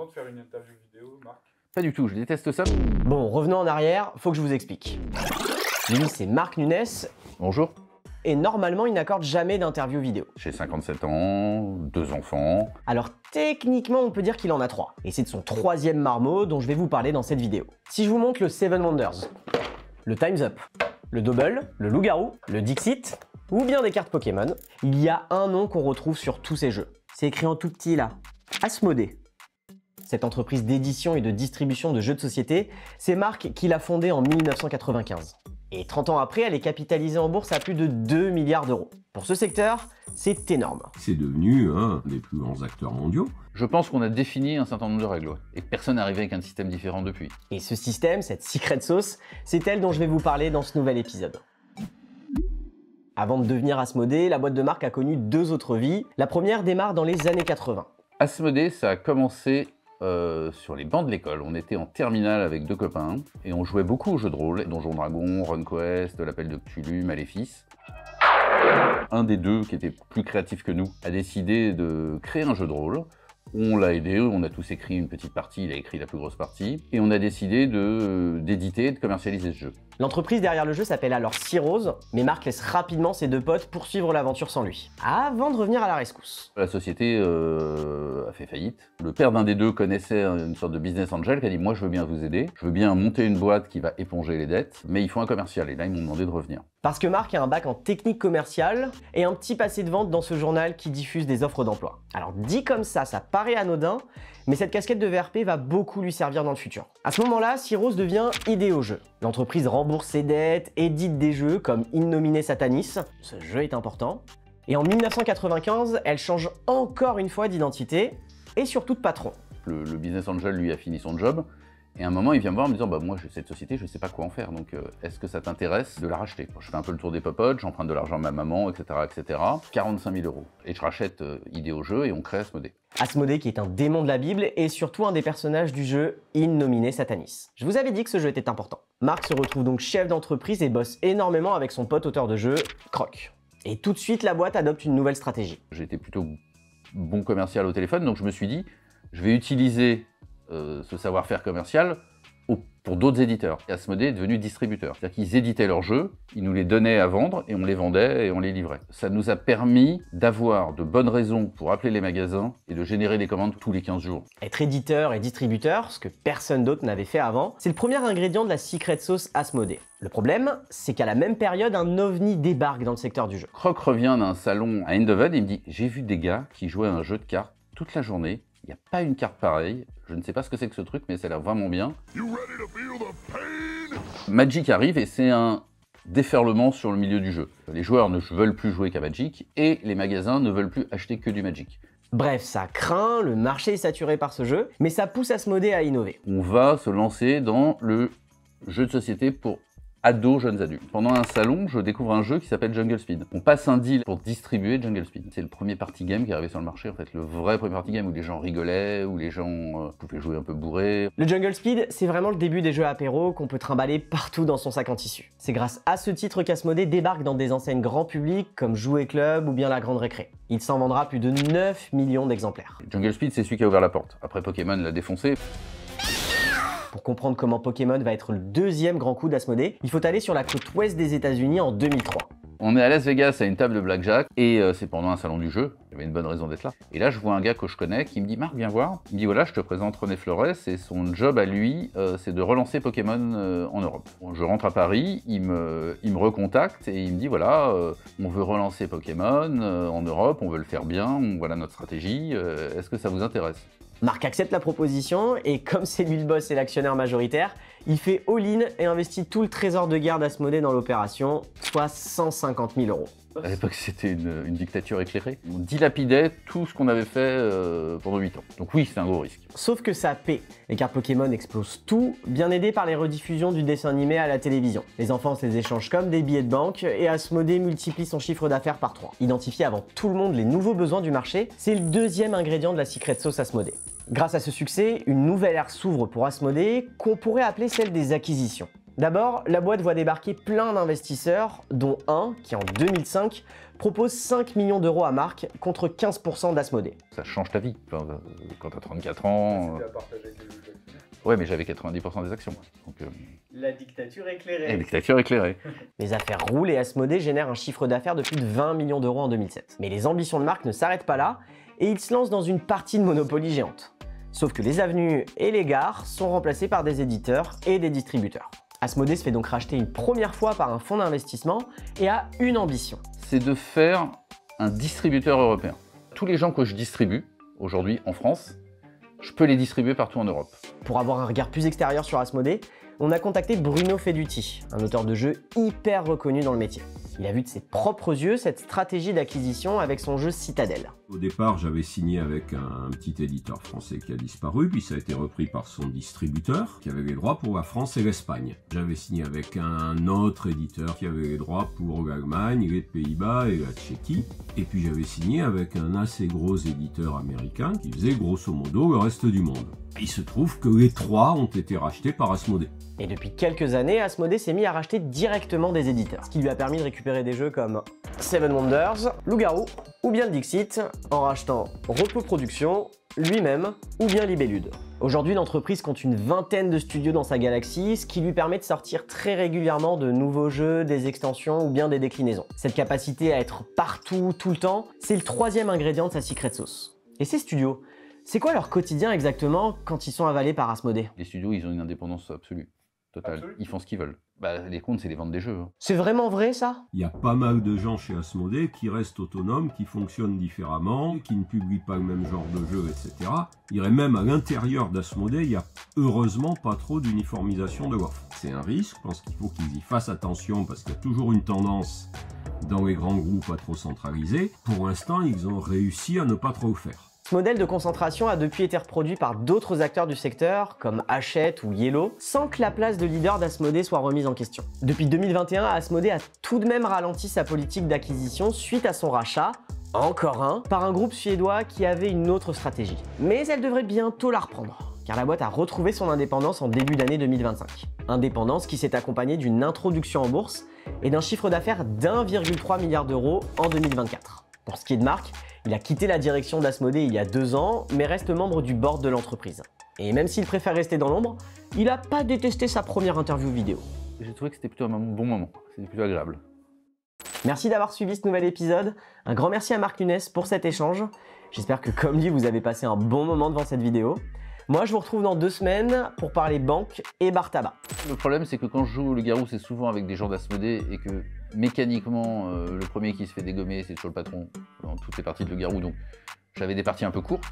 content de faire une interview vidéo, Marc? Pas du tout, je déteste ça. Bon, revenons en arrière, faut que je vous explique. Lui, c'est Marc Nunes, Bonjour. et normalement, il n'accorde jamais d'interview vidéo. J'ai 57 ans, 2 enfants. Alors techniquement, on peut dire qu'il en a 3. Et c'est de son 3e marmot dont je vais vous parler dans cette vidéo. Si je vous montre le Seven Wonders, le Time's Up, le Double, le Loup-Garou, le Dixit, ou bien des cartes Pokémon, il y a un nom qu'on retrouve sur tous ces jeux. C'est écrit en tout petit là, Asmodée. Cette entreprise d'édition et de distribution de jeux de société, c'est Marc qui l'a fondée en 1995. Et 30 ans après, elle est capitalisée en bourse à plus de 2 milliards d'euros. Pour ce secteur, c'est énorme. C'est devenu un des plus grands acteurs mondiaux. Je pense qu'on a défini un certain nombre de règles, ouais, et que personne n'est arrivé avec un système différent depuis. Et ce système, cette secret sauce, c'est elle dont je vais vous parler dans ce nouvel épisode. Avant de devenir Asmodée, la boîte de Marc a connu 2 autres vies. La première démarre dans les années 80. Asmodée, ça a commencé sur les bancs de l'école. On était en terminale avec 2 copains et on jouait beaucoup aux jeux de rôle, Donjons Dragons, RunQuest, l'Appel de Cthulhu, Maléfice. Un des 2, qui était plus créatif que nous, a décidé de créer un jeu de rôle. On l'a aidé, on a tous écrit une petite partie, il a écrit la plus grosse partie, et on a décidé d'éditer et de commercialiser ce jeu. L'entreprise derrière le jeu s'appelle alors Cirrose, mais Marc laisse rapidement ses 2 potes poursuivre l'aventure sans lui, avant de revenir à la rescousse. La société a fait faillite. Le père d'un des 2 connaissait une sorte de business angel qui a dit « Moi, je veux bien vous aider, je veux bien monter une boîte qui va éponger les dettes, mais il faut un commercial. » Et là, ils m'ont demandé de revenir. Parce que Marc a un bac en technique commerciale et un petit passé de vente dans ce journal qui diffuse des offres d'emploi. Alors dit comme ça paraît anodin, mais cette casquette de VRP va beaucoup lui servir dans le futur. À ce moment-là, Cirrose devient Idéo Jeux. L'entreprise rembourse ses dettes, édite des jeux comme In Nomine Satanis, ce jeu est important. Et en 1995, elle change encore une fois d'identité et surtout de patron. Le business angel, lui, a fini son job. Et à un moment, il vient me voir en me disant « Bah moi, cette société, je ne sais pas quoi en faire, donc est-ce que ça t'intéresse de la racheter ?» Je fais un peu le tour des popotes, j'emprunte de l'argent à ma maman, etc., etc. 45 000 €. Et je rachète Idéo Jeux et on crée Asmodée. Asmodée qui est un démon de la Bible et surtout un des personnages du jeu In Nomine Satanis. Je vous avais dit que ce jeu était important. Marc se retrouve donc chef d'entreprise et bosse énormément avec son pote auteur de jeu, Croc. Et tout de suite, la boîte adopte une nouvelle stratégie. J'étais plutôt bon commercial au téléphone, donc je me suis dit « Je vais utiliser ce savoir-faire commercial pour d'autres éditeurs. » Et Asmodée est devenu distributeur. C'est-à-dire qu'ils éditaient leurs jeux, ils nous les donnaient à vendre, et on les vendait et on les livrait. Ça nous a permis d'avoir de bonnes raisons pour appeler les magasins et de générer des commandes tous les 15 jours. Être éditeur et distributeur, ce que personne d'autre n'avait fait avant, c'est le premier ingrédient de la secret sauce Asmodée. Le problème, c'est qu'à la même période, un ovni débarque dans le secteur du jeu. Croc revient d'un salon à Eindhoven et il me dit « J'ai vu des gars qui jouaient à un jeu de cartes toute la journée. Il n'y a pas une carte pareille. Je ne sais pas ce que c'est que ce truc, mais ça a l'air vraiment bien. » Magic arrive et c'est un déferlement sur le milieu du jeu. Les joueurs ne veulent plus jouer qu'à Magic et les magasins ne veulent plus acheter que du Magic. Bref, ça craint, le marché est saturé par ce jeu, mais ça pousse Asmodée à innover. On va se lancer dans le jeu de société pour ados, jeunes adultes. Pendant un salon, je découvre un jeu qui s'appelle Jungle Speed. On passe un deal pour distribuer Jungle Speed. C'est le premier party game qui est arrivé sur le marché, en fait, le vrai premier party game où les gens rigolaient, où les gens pouvaient jouer un peu bourrés. Le Jungle Speed, c'est vraiment le début des jeux apéro qu'on peut trimballer partout dans son sac en tissu. C'est grâce à ce titre qu'Asmodée débarque dans des enseignes grand public comme Jouet Club ou bien La Grande Récré. Il s'en vendra plus de 9 millions d'exemplaires. Jungle Speed, c'est celui qui a ouvert la porte. Après, Pokémon l'a défoncé. Pour comprendre comment Pokémon va être le 2e grand coup d'Asmodée, il faut aller sur la côte ouest des États-Unis en 2003. On est à Las Vegas à une table de blackjack et c'est pendant un salon du jeu. Il y avait une bonne raison d'être là. Et là, je vois un gars que je connais qui me dit « Marc, viens voir ». Il me dit « Voilà, je te présente René Flores et son job à lui, c'est de relancer Pokémon en Europe. » Je rentre à Paris, il me recontacte et il me dit « Voilà, on veut relancer Pokémon en Europe, on veut le faire bien, voilà notre stratégie, est-ce que ça vous intéresse ?» Marc accepte la proposition et comme c'est lui le boss et l'actionnaire majoritaire, il fait all-in et investit tout le trésor de guerre d'Asmodée dans l'opération, soit 150 000 €. À l'époque, c'était une dictature éclairée. On dilapidait tout ce qu'on avait fait pendant 8 ans. Donc oui, c'est un gros risque. Sauf que ça paie. Les cartes Pokémon explosent tout, bien aidés par les rediffusions du dessin animé à la télévision. Les enfants se les échangent comme des billets de banque et Asmodée multiplie son chiffre d'affaires par 3. Identifier avant tout le monde les nouveaux besoins du marché, c'est le 2e ingrédient de la secret sauce Asmodée. Grâce à ce succès, une nouvelle ère s'ouvre pour Asmodée qu'on pourrait appeler celle des acquisitions. D'abord, la boîte voit débarquer plein d'investisseurs, dont un qui en 2005 propose 5 millions d'euros à Marc contre 15% d'Asmodée. Ça change ta vie. Enfin, quand t'as 34 ans... Tu as partagé avec les actionnaires. Ouais, mais j'avais 90% des actions. Donc, La dictature et éclairée. dictature éclairée. Les affaires roulent et Asmodée génère un chiffre d'affaires de plus de 20 millions d'euros en 2007. Mais les ambitions de Marc ne s'arrêtent pas là et il se lance dans une partie de Monopoly géante. Sauf que les avenues et les gares sont remplacées par des éditeurs et des distributeurs. Asmodée se fait donc racheter une première fois par un fonds d'investissement et a une ambition. C'est de faire un distributeur européen. Tous les gens que je distribue aujourd'hui en France, je peux les distribuer partout en Europe. Pour avoir un regard plus extérieur sur Asmodée, on a contacté Bruno Feduti, un auteur de jeux hyper reconnu dans le métier. Il a vu de ses propres yeux cette stratégie d'acquisition avec son jeu Citadel. Au départ, j'avais signé avec un petit éditeur français qui a disparu, puis ça a été repris par son distributeur, qui avait les droits pour la France et l'Espagne. J'avais signé avec un autre éditeur qui avait les droits pour l'Allemagne, les Pays-Bas et la Tchéquie. Et puis j'avais signé avec un assez gros éditeur américain qui faisait grosso modo le reste du monde. Il se trouve que les trois ont été rachetés par Asmodée. Et depuis quelques années, Asmodée s'est mis à racheter directement des éditeurs, ce qui lui a permis de récupérer des jeux comme Seven Wonders, Loup-Garou ou bien le Dixit, en rachetant Repos Productions, lui-même ou bien Libellude. Aujourd'hui, l'entreprise compte une vingtaine de studios dans sa galaxie, ce qui lui permet de sortir très régulièrement de nouveaux jeux, des extensions ou bien des déclinaisons. Cette capacité à être partout, tout le temps, c'est le troisième ingrédient de sa secret sauce. Et ces studios, c'est quoi leur quotidien exactement quand ils sont avalés par Asmodée? Les studios, ils ont une indépendance absolue, totale. Absolue. Ils font ce qu'ils veulent. Bah, les comptes, c'est les ventes des jeux. Hein. C'est vraiment vrai ça? Il y a pas mal de gens chez Asmodée qui restent autonomes, qui fonctionnent différemment, qui ne publient pas le même genre de jeu, etc. Je dirais même à l'intérieur d'Asmodée, il n'y a heureusement pas trop d'uniformisation de l'offre. C'est un risque, je pense qu'il faut qu'ils y fassent attention parce qu'il y a toujours une tendance dans les grands groupes à trop centraliser. Pour l'instant, ils ont réussi à ne pas trop le faire. Ce modèle de concentration a depuis été reproduit par d'autres acteurs du secteur, comme Hachette ou Yellow, sans que la place de leader d'Asmodée soit remise en question. Depuis 2021, Asmodée a tout de même ralenti sa politique d'acquisition suite à son rachat, encore un, par un groupe suédois qui avait une autre stratégie. Mais elle devrait bientôt la reprendre, car la boîte a retrouvé son indépendance en début d'année 2025. Indépendance qui s'est accompagnée d'une introduction en bourse et d'un chiffre d'affaires d'1,3 milliard d'euros en 2024. Pour ce qui est de Marc, il a quitté la direction d'Asmodée il y a 2 ans, mais reste membre du board de l'entreprise. Et même s'il préfère rester dans l'ombre, il n'a pas détesté sa première interview vidéo. J'ai trouvé que c'était plutôt un bon moment. C'était plutôt agréable. Merci d'avoir suivi ce nouvel épisode. Un grand merci à Marc Nunes pour cet échange. J'espère que comme lui, vous avez passé un bon moment devant cette vidéo. Moi, je vous retrouve dans 2 semaines pour parler banque et bar tabac. Le problème, c'est que quand je joue le garou, c'est souvent avec des gens d'Asmodée et que mécaniquement, le premier qui se fait dégommer, c'est toujours le patron dans toutes les parties de le garou. Donc, j'avais des parties un peu courtes.